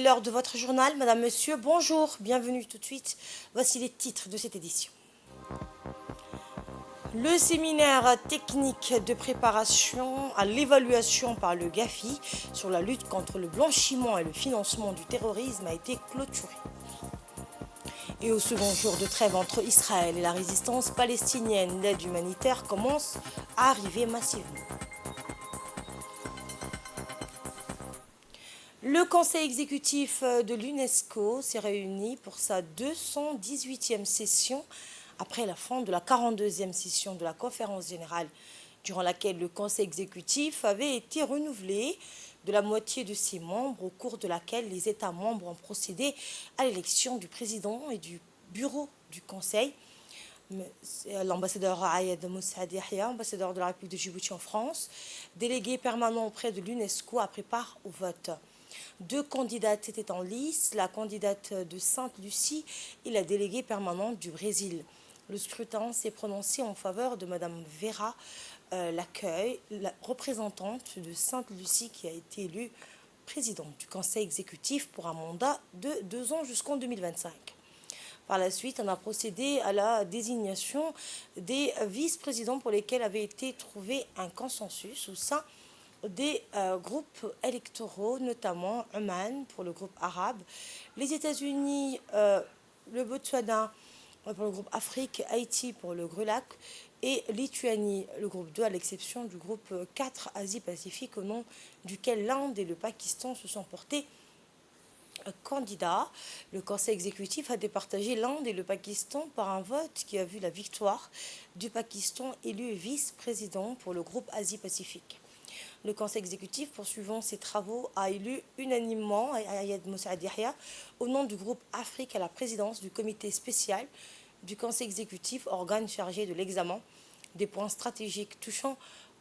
l'heure de votre journal. Madame, Monsieur, bonjour, bienvenue tout de suite. Voici les titres de cette édition. Le séminaire technique de préparation à l'évaluation par le GAFI sur la lutte contre le blanchiment et le financement du terrorisme a été clôturé. Et au second jour de trêve entre Israël et la résistance palestinienne, l'aide humanitaire commence à arriver massivement. Le Conseil exécutif de l'UNESCO s'est réuni pour sa 218e session après la fin de la 42e session de la conférence générale, durant laquelle le Conseil exécutif avait été renouvelé de la moitié de ses membres, au cours de laquelle les États membres ont procédé à l'élection du président et du bureau du Conseil. L'ambassadeur Ayed Moussaad Yahya, ambassadeur de la République de Djibouti en France, délégué permanent auprès de l'UNESCO, a pris part au vote. Deux candidates étaient en lice, la candidate de Sainte-Lucie et la déléguée permanente du Brésil. Le scrutin s'est prononcé en faveur de Madame Vera Lacqueuille, la représentante de Sainte-Lucie, qui a été élue présidente du Conseil exécutif pour un mandat de 2 ans jusqu'en 2025. Par la suite, on a procédé à la désignation des vice-présidents pour lesquels avait été trouvé un consensus au sein des groupes électoraux, notamment Oman pour le groupe arabe, les États-Unis, le Botswana pour le groupe Afrique, Haïti pour le GRULAC et Lituanie, le groupe 2, à l'exception du groupe 4 Asie-Pacifique, au nom duquel l'Inde et le Pakistan se sont portés candidats. Le Conseil exécutif a départagé l'Inde et le Pakistan par un vote qui a vu la victoire du Pakistan élu vice-président pour le groupe Asie-Pacifique. Le Conseil exécutif, poursuivant ses travaux, a élu unanimement Ayed Moussaad Yahya au nom du groupe Afrique à la présidence du comité spécial du Conseil exécutif, organe chargé de l'examen des points stratégiques touchant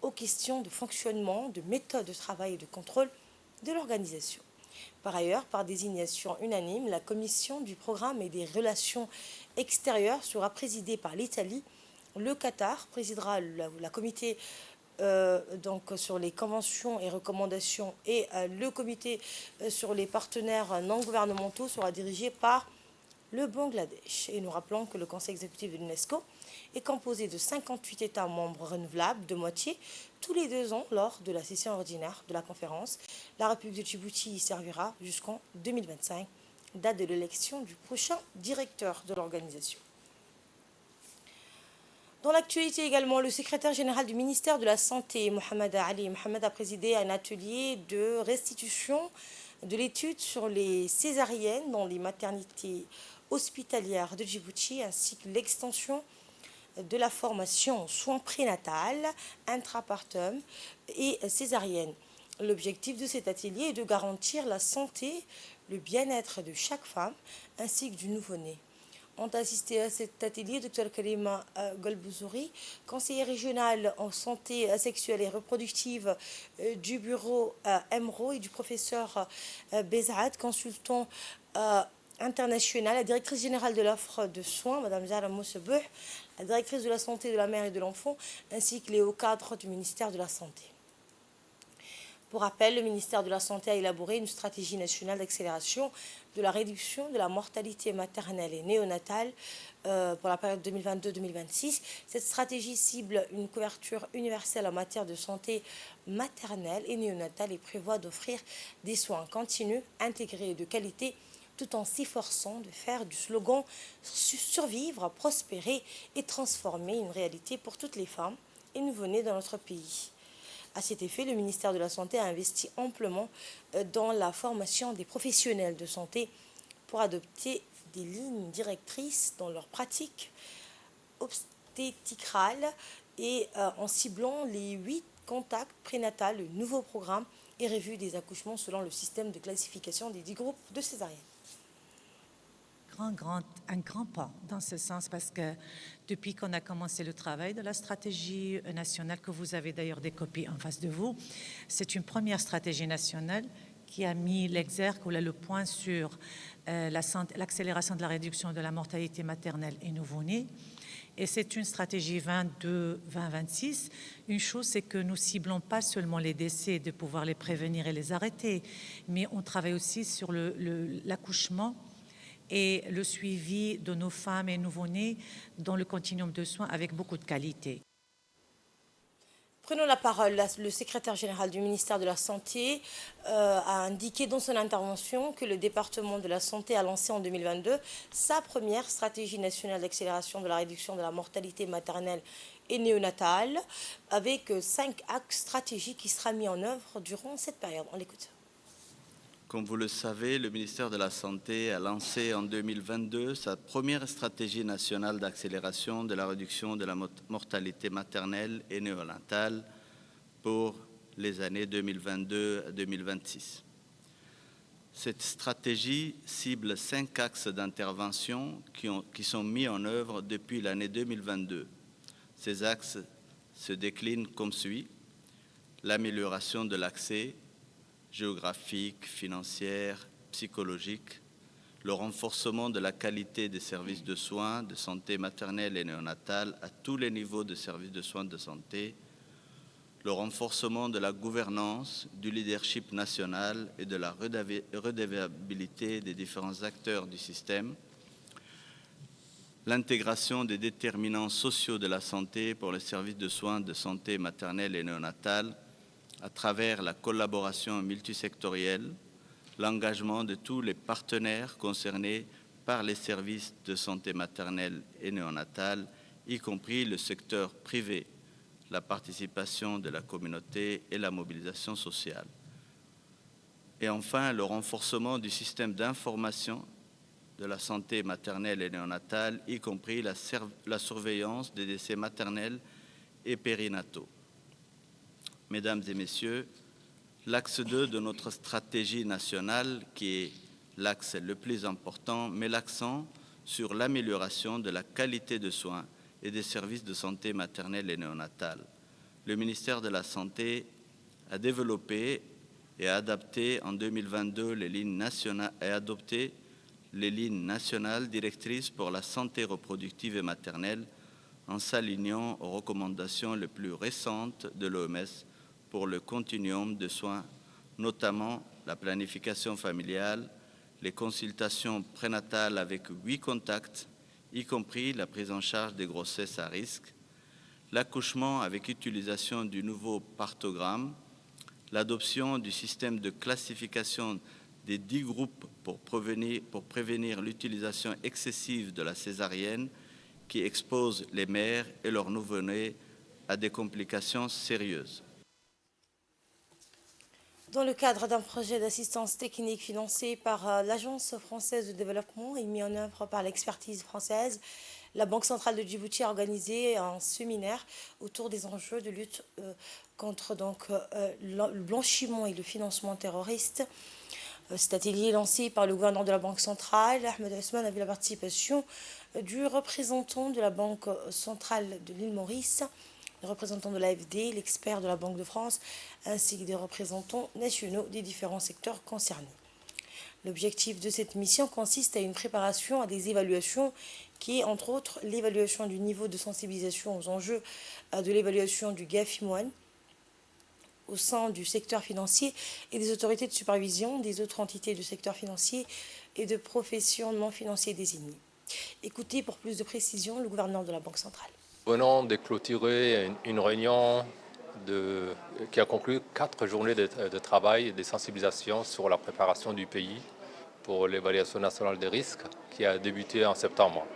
aux questions de fonctionnement, de méthode de travail et de contrôle de l'organisation. Par ailleurs, par désignation unanime, la commission du programme et des relations extérieures sera présidée par l'Italie. Le Qatar présidera la comité donc sur les conventions et recommandations et le comité sur les partenaires non gouvernementaux sera dirigé par le Bangladesh. Et nous rappelons que le Conseil exécutif de l'UNESCO est composé de 58 États membres renouvelables de moitié tous les 2 ans lors de la session ordinaire de la conférence. La République de Djibouti y servira jusqu'en 2025, date de l'élection du prochain directeur de l'organisation. Dans l'actualité également, le secrétaire général du ministère de la Santé, Mohamed Ali Mohamed, a présidé un atelier de restitution de l'étude sur les césariennes dans les maternités hospitalières de Djibouti, ainsi que l'extension de la formation aux soins prénatales, intrapartum et césarienne. L'objectif de cet atelier est de garantir la santé, le bien-être de chaque femme ainsi que du nouveau-né. Ont assisté à cet atelier Dr Karima Golbouzouri, conseillère régionale en santé sexuelle et reproductive du bureau EMRO, et du professeur Bezad, consultant international, la directrice générale de l'offre de soins, Mme Zahra Moussebeuh, la directrice de la santé de la mère et de l'enfant, ainsi que les hauts cadres du ministère de la Santé. Pour rappel, le ministère de la Santé a élaboré une stratégie nationale d'accélération de la réduction de la mortalité maternelle et néonatale pour la période 2022-2026. Cette stratégie cible une couverture universelle en matière de santé maternelle et néonatale et prévoit d'offrir des soins continus, intégrés et de qualité, tout en s'efforçant de faire du slogan « Survivre, prospérer et transformer » une réalité pour toutes les femmes et nouveau-nés dans notre pays. À cet effet, le ministère de la Santé a investi amplement dans la formation des professionnels de santé pour adopter des lignes directrices dans leur pratique obstétricale et en ciblant les 8 contacts prénatales. Le nouveau programme est revu des accouchements selon le système de classification des 10 groupes de césariennes. Un grand pas dans ce sens, parce que depuis qu'on a commencé le travail de la stratégie nationale, que vous avez d'ailleurs des copies en face de vous, c'est une première stratégie nationale qui a mis l'exergue ou le point sur l'accélération de la réduction de la mortalité maternelle et nouveau-née. Et c'est une stratégie 22-20-26. Une chose, c'est que nous ciblons pas seulement les décès, de pouvoir les prévenir et les arrêter, mais on travaille aussi sur l'accouchement et le suivi de nos femmes et nouveau-nés dans le continuum de soins avec beaucoup de qualité. Prenons la parole. Le secrétaire général du ministère de la Santé a indiqué dans son intervention que le département de la Santé a lancé en 2022 sa première stratégie nationale d'accélération de la réduction de la mortalité maternelle et néonatale avec 5 axes stratégiques qui sera mis en œuvre durant cette période. On l'écoute. Comme vous le savez, le ministère de la Santé a lancé en 2022 sa première stratégie nationale d'accélération de la réduction de la mortalité maternelle et néonatale pour les années 2022 à 2026. Cette stratégie cible 5 axes d'intervention qui sont mis en œuvre depuis l'année 2022. Ces axes se déclinent comme suit: l'amélioration de l'accès géographique, financière, psychologique, le renforcement de la qualité des services de soins de santé maternelle et néonatale à tous les niveaux de services de soins de santé, le renforcement de la gouvernance, du leadership national et de la redevabilité des différents acteurs du système, l'intégration des déterminants sociaux de la santé pour les services de soins de santé maternelle et néonatale, à travers la collaboration multisectorielle, l'engagement de tous les partenaires concernés par les services de santé maternelle et néonatale, y compris le secteur privé, la participation de la communauté et la mobilisation sociale. Et enfin, le renforcement du système d'information de la santé maternelle et néonatale, y compris la surveillance des décès maternels et périnataux. Mesdames et messieurs, l'axe 2 de notre stratégie nationale, qui est l'axe le plus important, met l'accent sur l'amélioration de la qualité de soins et des services de santé maternelle et néonatale. Le ministère de la Santé a développé et a adapté en 2022 les lignes nationales directrices pour la santé reproductive et maternelle en s'alignant aux recommandations les plus récentes de l'OMS pour le continuum de soins, notamment la planification familiale, les consultations prénatales avec 8 contacts, y compris la prise en charge des grossesses à risque, l'accouchement avec utilisation du nouveau parthogramme, l'adoption du système de classification des 10 groupes pour prévenir l'utilisation excessive de la césarienne qui expose les mères et leurs nouveau-nés à des complications sérieuses. Dans le cadre d'un projet d'assistance technique financé par l'Agence française de développement et mis en œuvre par l'expertise française, la Banque centrale de Djibouti a organisé un séminaire autour des enjeux de lutte contre le blanchiment et le financement terroriste. Cet atelier lancé par le gouverneur de la Banque centrale, Ahmed Ousmane, a vu la participation du représentant de la Banque centrale de l'île Maurice, le représentant de l'AFD, l'expert de la Banque de France, ainsi que des représentants nationaux des différents secteurs concernés. L'objectif de cette mission consiste à une préparation à des évaluations qui est, entre autres, l'évaluation du niveau de sensibilisation aux enjeux de l'évaluation du GAFIMOAN au sein du secteur financier et des autorités de supervision des autres entités du secteur financier et de professions non financiers désignées. Écoutez pour plus de précisions le gouverneur de la Banque centrale. Venons de clôturer une réunion qui a conclu 4 journées de travail et de sensibilisation sur la préparation du pays pour l'évaluation nationale des risques qui a débuté en septembre.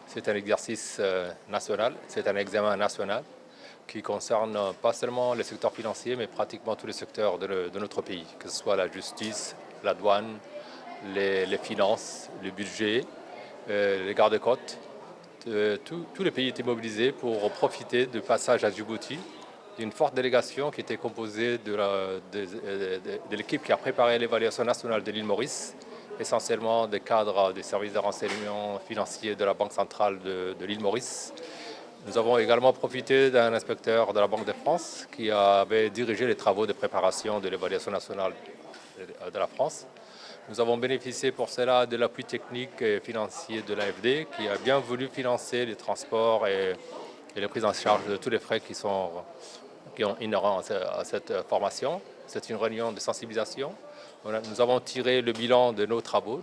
C'est un exercice national, c'est un examen national qui concerne pas seulement les secteurs financiers, mais pratiquement tous les secteurs de notre pays, que ce soit la justice, la douane, les finances, le budget, les gardes-côtes. Tous les pays étaient mobilisés pour profiter du passage à Djibouti d'une forte délégation qui était composée de l'équipe qui a préparé l'évaluation nationale de l'île Maurice, essentiellement des cadres des services de renseignement financier de la Banque centrale de l'île Maurice. Nous avons également profité d'un inspecteur de la Banque de France qui avait dirigé les travaux de préparation de l'évaluation nationale de la France. Nous avons bénéficié pour cela de l'appui technique et financier de l'AFD qui a bien voulu financer les transports et la prise en charge de tous les frais qui sont inhérents à cette formation. C'est une réunion de sensibilisation. Nous avons tiré le bilan de nos travaux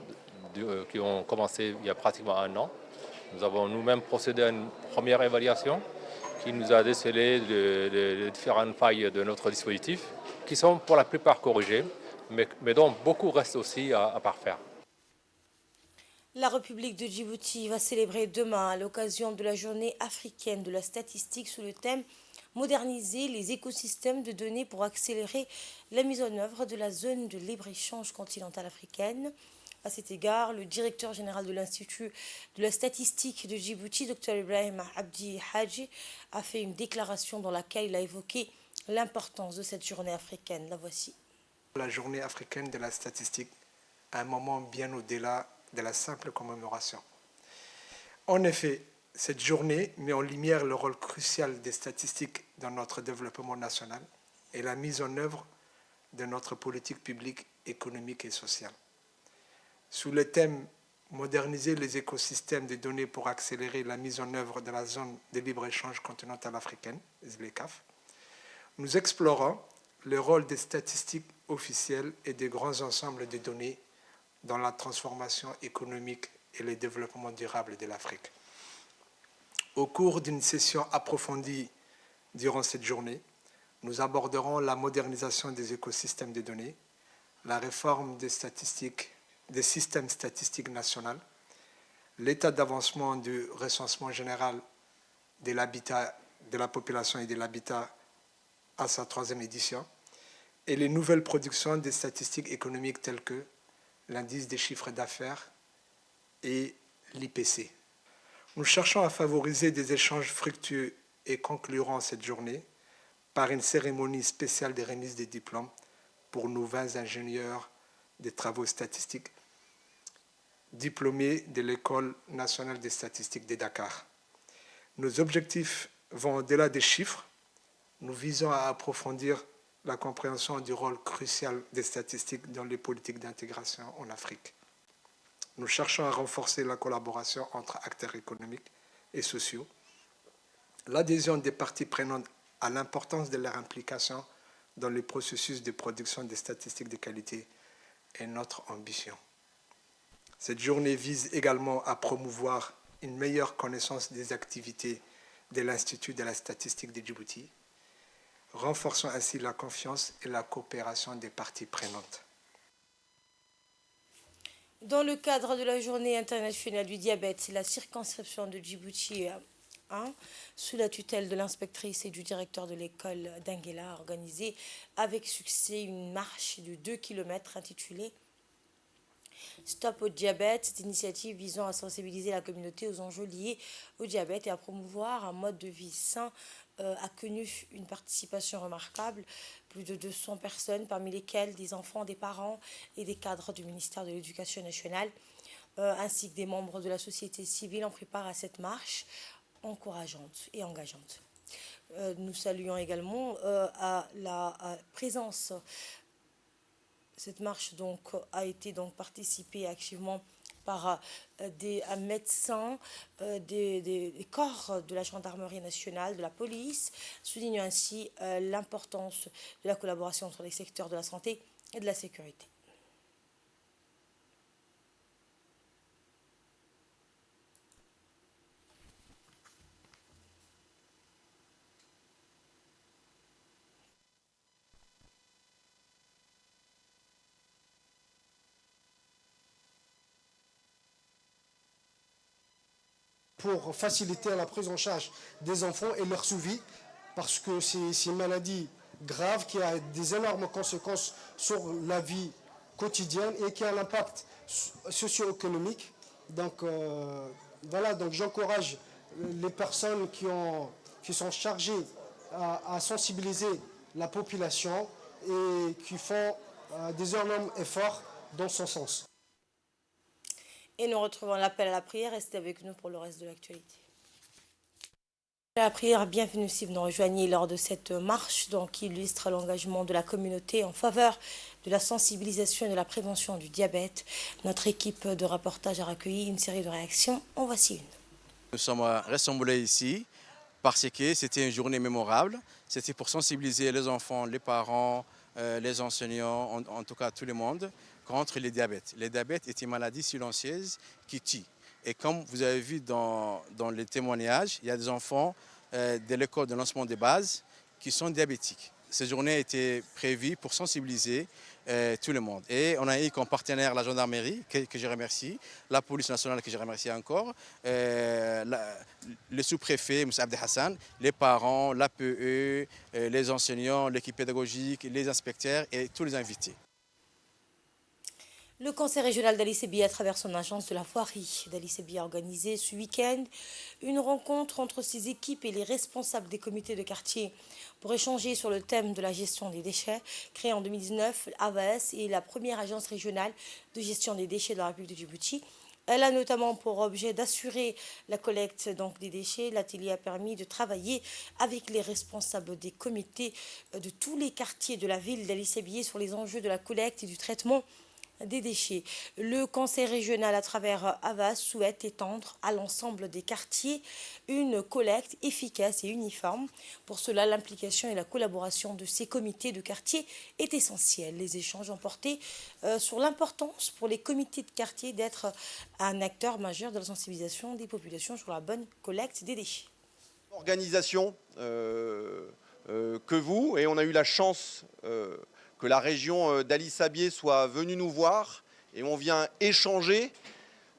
qui ont commencé il y a pratiquement un an. Nous avons nous-mêmes procédé à une première évaluation qui nous a décelé les différentes failles de notre dispositif, qui sont pour la plupart corrigées, mais dont beaucoup restent aussi à parfaire. La République de Djibouti va célébrer demain, à l'occasion de la journée africaine de la statistique, sous le thème Moderniser les écosystèmes de données pour accélérer la mise en œuvre de la zone de libre-échange continentale africaine. À cet égard, le directeur général de l'Institut de la statistique de Djibouti, Dr Ibrahim Abdi Haji, a fait une déclaration dans laquelle il a évoqué l'importance de cette journée africaine. La voici. La journée africaine de la statistique, un moment bien au-delà de la simple commémoration. En effet, cette journée met en lumière le rôle crucial des statistiques dans notre développement national et la mise en œuvre de notre politique publique, économique et sociale. Sous le thème « Moderniser les écosystèmes de données pour accélérer la mise en œuvre de la zone de libre-échange continentale africaine », ZLECAf, nous explorons le rôle des statistiques officielles et des grands ensembles de données dans la transformation économique et le développement durable de l'Afrique. Au cours d'une session approfondie durant cette journée, nous aborderons la modernisation des écosystèmes de données, la réforme des systèmes statistiques nationaux, l'état d'avancement du recensement général de l'habitat, de la population et de l'habitat à sa 3e édition, et les nouvelles productions des statistiques économiques telles que l'indice des chiffres d'affaires et l'IPC. Nous cherchons à favoriser des échanges fructueux et conclurons cette journée par une cérémonie spéciale de remise des diplômes pour nos 20 ingénieurs des travaux statistiques diplômés de l'École nationale des statistiques de Dakar. Nos objectifs vont au-delà des chiffres. Nous visons à approfondir la compréhension du rôle crucial des statistiques dans les politiques d'intégration en Afrique. Nous cherchons à renforcer la collaboration entre acteurs économiques et sociaux, l'adhésion des parties prenantes à l'importance de leur implication dans le processus de production des statistiques de qualité est notre ambition. Cette journée vise également à promouvoir une meilleure connaissance des activités de l'Institut de la statistique de Djibouti, renforçant ainsi la confiance et la coopération des parties prenantes. Dans le cadre de la journée internationale du diabète, la circonscription de Djibouti 1, sous la tutelle de l'inspectrice et du directeur de l'école d'Anguela, a organisé avec succès une marche de 2 km intitulée Stop au diabète. Cette initiative visant à sensibiliser la communauté aux enjeux liés au diabète et à promouvoir un mode de vie sain a connu une participation remarquable. Plus de 200 personnes, parmi lesquelles des enfants, des parents et des cadres du ministère de l'Éducation nationale, ainsi que des membres de la société civile, ont pris part à cette marche encourageante et engageante. Nous saluons également à la présence. Cette marche a été participée activement par des médecins, des corps de la gendarmerie nationale, de la police, soulignant ainsi l'importance de la collaboration entre les secteurs de la santé et de la sécurité. Pour faciliter la prise en charge des enfants et leur suivi, parce que c'est une maladie grave qui a des énormes conséquences sur la vie quotidienne et qui a un impact socio-économique. Donc voilà, donc j'encourage les personnes qui sont chargées à sensibiliser la population et qui font des énormes efforts dans ce sens. Et nous retrouvons l'appel à la prière. Restez avec nous pour le reste de l'actualité. La prière bienvenue si vous nous rejoignez lors de cette marche qui illustre l'engagement de la communauté en faveur de la sensibilisation et de la prévention du diabète. Notre équipe de reportage a recueilli une série de réactions. En voici une. Nous sommes rassemblés ici parce que c'était une journée mémorable. C'était pour sensibiliser les enfants, les parents, les enseignants, en tout cas tout le monde, contre le diabète. Le diabète est une maladie silencieuse qui tue. Et comme vous avez vu dans les témoignages, il y a des enfants de l'école de lancement de base qui sont diabétiques. Cette journée a été prévue pour sensibiliser tout le monde. Et on a eu comme partenaire la gendarmerie, que je remercie, la police nationale, que je remercie encore, le sous-préfet, Moussa Abdi Hassan, les parents, l'APE, les enseignants, l'équipe pédagogique, les inspecteurs et tous les invités. Le conseil régional d'Ali Sébi, à travers son agence de la voirie d'Ali Sébi, a organisé ce week-end une rencontre entre ses équipes et les responsables des comités de quartier pour échanger sur le thème de la gestion des déchets. Créée en 2019, AVAS est la première agence régionale de gestion des déchets de la République de Djibouti. Elle a notamment pour objet d'assurer la collecte des déchets. L'atelier a permis de travailler avec les responsables des comités de tous les quartiers de la ville d'Ali Sébi sur les enjeux de la collecte et du traitement des déchets. Le conseil régional, à travers AVAS, souhaite étendre à l'ensemble des quartiers une collecte efficace et uniforme. Pour cela, l'implication et la collaboration de ces comités de quartier est essentielle. Les échanges ont porté sur l'importance pour les comités de quartier d'être un acteur majeur de la sensibilisation des populations sur la bonne collecte des déchets. Organisation que vous, et on a eu la chance que la région d'Ali Sabieh soit venue nous voir et on vient échanger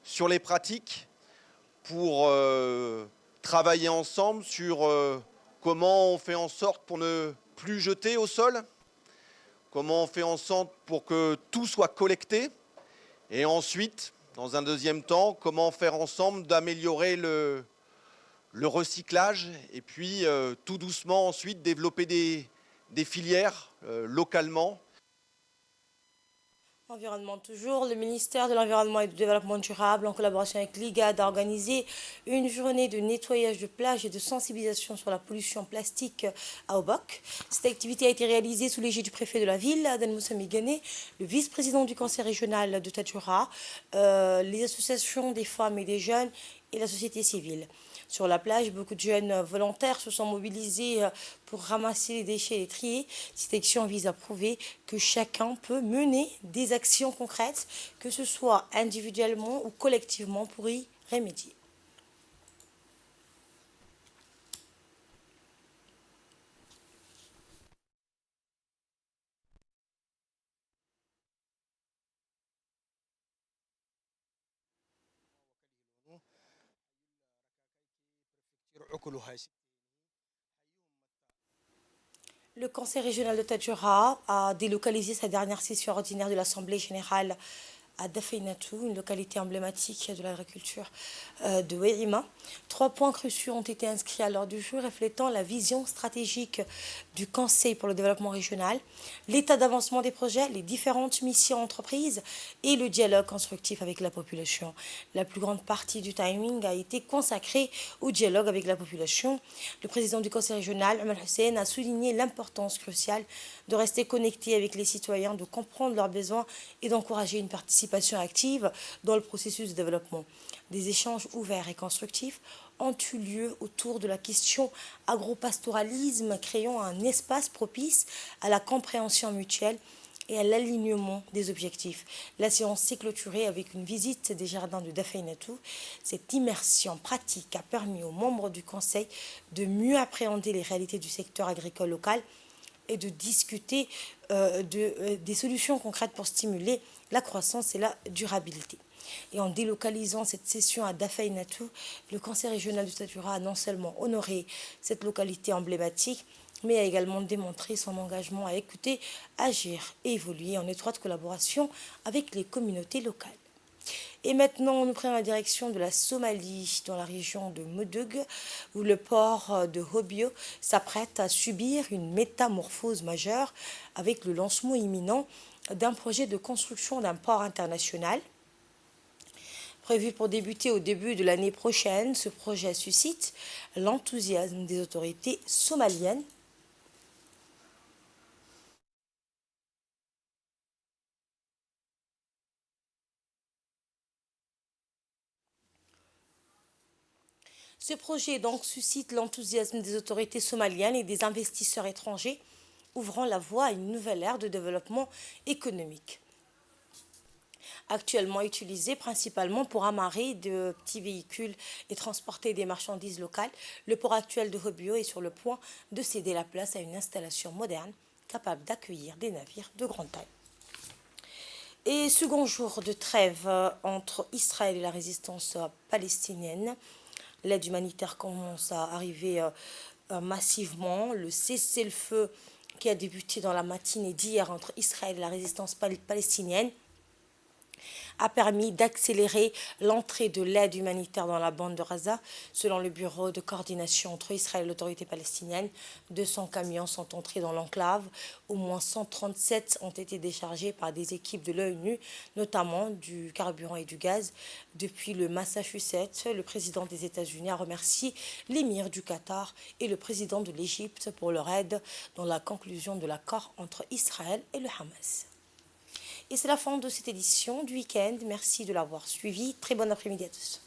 sur les pratiques pour travailler ensemble sur comment on fait en sorte pour ne plus jeter au sol, comment on fait en sorte pour que tout soit collecté et ensuite, dans un deuxième temps, comment faire ensemble d'améliorer le recyclage et puis tout doucement ensuite développer des filières localement. Environnement toujours, le ministère de l'Environnement et du Développement durable, en collaboration avec l'IGAD, a organisé une journée de nettoyage de plage et de sensibilisation sur la pollution plastique à Obok. Cette activité a été réalisée sous l'égide du préfet de la ville, Aden Moussa Migane, le vice-président du conseil régional de Tadjoura, les associations des femmes et des jeunes et la société civile. Sur la plage, beaucoup de jeunes volontaires se sont mobilisés pour ramasser les déchets et les trier. Cette action vise à prouver que chacun peut mener des actions concrètes, que ce soit individuellement ou collectivement, pour y remédier. Le conseil régional de Tadjoura a délocalisé sa dernière session ordinaire de l'Assemblée générale à Dafeinatou, une localité emblématique de l'agriculture de Wérima. 3 points cruciaux ont été inscrits à l'ordre du jour, reflétant la vision stratégique du Conseil pour le développement régional, l'état d'avancement des projets, les différentes missions entreprises et le dialogue constructif avec la population. La plus grande partie du timing a été consacrée au dialogue avec la population. Le président du Conseil régional, Omar Hussein, a souligné l'importance cruciale de rester connecté avec les citoyens, de comprendre leurs besoins et d'encourager une participation active dans le processus de développement. Des échanges ouverts et constructifs ont eu lieu autour de la question agropastoralisme, créant un espace propice à la compréhension mutuelle et à l'alignement des objectifs. La séance s'est clôturée avec une visite des jardins de Dafeinatou. Cette immersion pratique a permis aux membres du Conseil de mieux appréhender les réalités du secteur agricole local et de discuter des solutions concrètes pour stimuler la croissance et la durabilité. Et en délocalisant cette session à Dafeinatou, le conseil régional du Tadjoura a non seulement honoré cette localité emblématique, mais a également démontré son engagement à écouter, agir et évoluer en étroite collaboration avec les communautés locales. Et maintenant, nous prenons la direction de la Somalie, dans la région de Modug, où le port de Hobyo s'apprête à subir une métamorphose majeure avec le lancement imminent d'un projet de construction d'un port international. Prévu pour débuter au début de l'année prochaine, ce projet suscite l'enthousiasme des autorités somaliennes. Ce projet donc suscite l'enthousiasme des autorités somaliennes et des investisseurs étrangers, ouvrant la voie à une nouvelle ère de développement économique. Actuellement utilisé principalement pour amarrer de petits véhicules et transporter des marchandises locales, le port actuel de Hobyo est sur le point de céder la place à une installation moderne capable d'accueillir des navires de grande taille. Et second jour de trêve entre Israël et la résistance palestinienne, l'aide humanitaire commence à arriver massivement. Le cessez-le-feu qui a débuté dans la matinée d'hier entre Israël et la résistance palestinienne a permis d'accélérer l'entrée de l'aide humanitaire dans la bande de Gaza. Selon le bureau de coordination entre Israël et l'autorité palestinienne, 200 camions sont entrés dans l'enclave. Au moins 137 ont été déchargés par des équipes de l'ONU, notamment du carburant et du gaz. Depuis le Massachusetts, le président des États-Unis a remercié l'émir du Qatar et le président de l'Égypte pour leur aide dans la conclusion de l'accord entre Israël et le Hamas. Et c'est la fin de cette édition du week-end. Merci de l'avoir suivi. Très bon après-midi à tous.